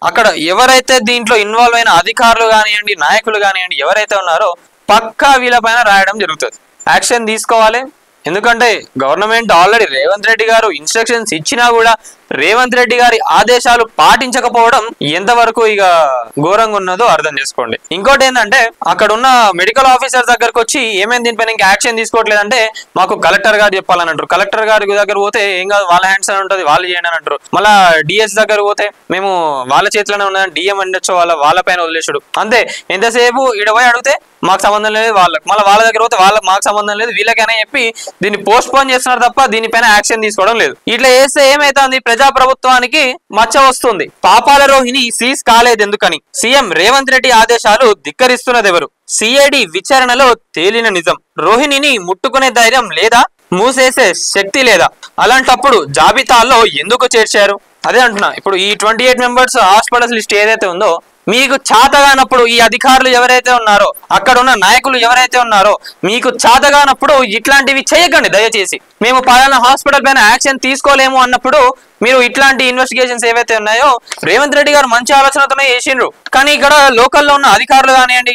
అక్కడ ఎవరైతే దీంట్లో ఇన్వాల్వ్ అయిన అధికారులు కానివ్వండి, నాయకులు కానివ్వండి, ఎవరైతే ఉన్నారో పక్కా వీళ్ళపైన రాయడం జరుగుతుంది, యాక్షన్ తీసుకోవాలి. ఎందుకంటే గవర్నమెంట్ ఆల్రెడీ రేవంత్ రెడ్డి గారు ఇన్స్ట్రక్షన్స్ ఇచ్చినా కూడా రేవంత్ రెడ్డి గారి ఆదేశాలు పాటించకపోవడం ఎంతవరకు ఇక ఘోరంగా ఉన్నదో అర్థం చేసుకోండి. ఇంకోటి ఏంటంటే అక్కడ ఉన్న మెడికల్ ఆఫీసర్ దగ్గరకు వచ్చి ఏమైంది దీనిపైన ఇంకా యాక్షన్ తీసుకోవట్లేదంటే మాకు కలెక్టర్ గారు చెప్పాలని అంటారు. కలెక్టర్ గారి దగ్గర పోతే ఏం కాదు, వాళ్ళ హ్యాండ్స్ అని ఉంటుంది, వాళ్ళు చేయండి అని అంటారు. మళ్ళీ డిఎస్ దగ్గర పోతే మేము వాళ్ళ చేతిలోనే ఉన్నదని డిఎం అండొచ్చు, వాళ్ళ పైన వదిలేసాడు అంతే. ఎంతసేపు ఈడ పోయి అడిగితే మాకు సంబంధం లేదు, వాళ్ళకి మళ్ళీ వాళ్ళ దగ్గర పోతే వాళ్ళకి మాకు సంబంధం లేదు, వీళ్ళకైనా చెప్పి దీన్ని పోస్ట్ పోన్ చేస్తున్నారు తప్ప దీనిపైన యాక్షన్ తీసుకోవడం లేదు. ఇట్లా చేస్తే ఏమైతుంది, ప్రజాప్రభుత్వానికి మచ్చ వస్తుంది. పాపాల రోహిణి సీజ్ కాలేదు ఎందుకని సీఎం రేవంత్ రెడ్డి ఆదేశాలు ధిక్కరిస్తున్నది ఎవరు? సిఐడి విచారణలో తేలిన నిజం. రోహిణిని ముట్టుకునే ధైర్యం లేదా, మూసేసే శక్తి లేదా? అలాంటప్పుడు జాబితాలో ఎందుకు చేర్చారు? అదే అంటున్నా, ఇప్పుడు ఈ 28 మెంబర్స్ హాస్పిటల్స్ లిస్ట్ ఏదైతే ఉందో మీకు చాతగానప్పుడు ఈ అధికారులు ఎవరైతే ఉన్నారో, అక్కడ ఉన్న నాయకులు ఎవరైతే ఉన్నారో, మీకు చాతగానప్పుడు ఇట్లాంటివి చేయకండి దయచేసి. మేము పలానా హాస్పిటల్ పైన యాక్షన్ తీసుకోలేము అన్నప్పుడు మీరు ఇట్లాంటి ఇన్వెస్టిగేషన్స్ ఏవైతే ఉన్నాయో రేవంత్ రెడ్డి గారు మంచి ఆలోచనతోనే చేసిండ్రు. కానీ ఇక్కడ లోకల్లో ఉన్న అధికారులు కానివ్వండి,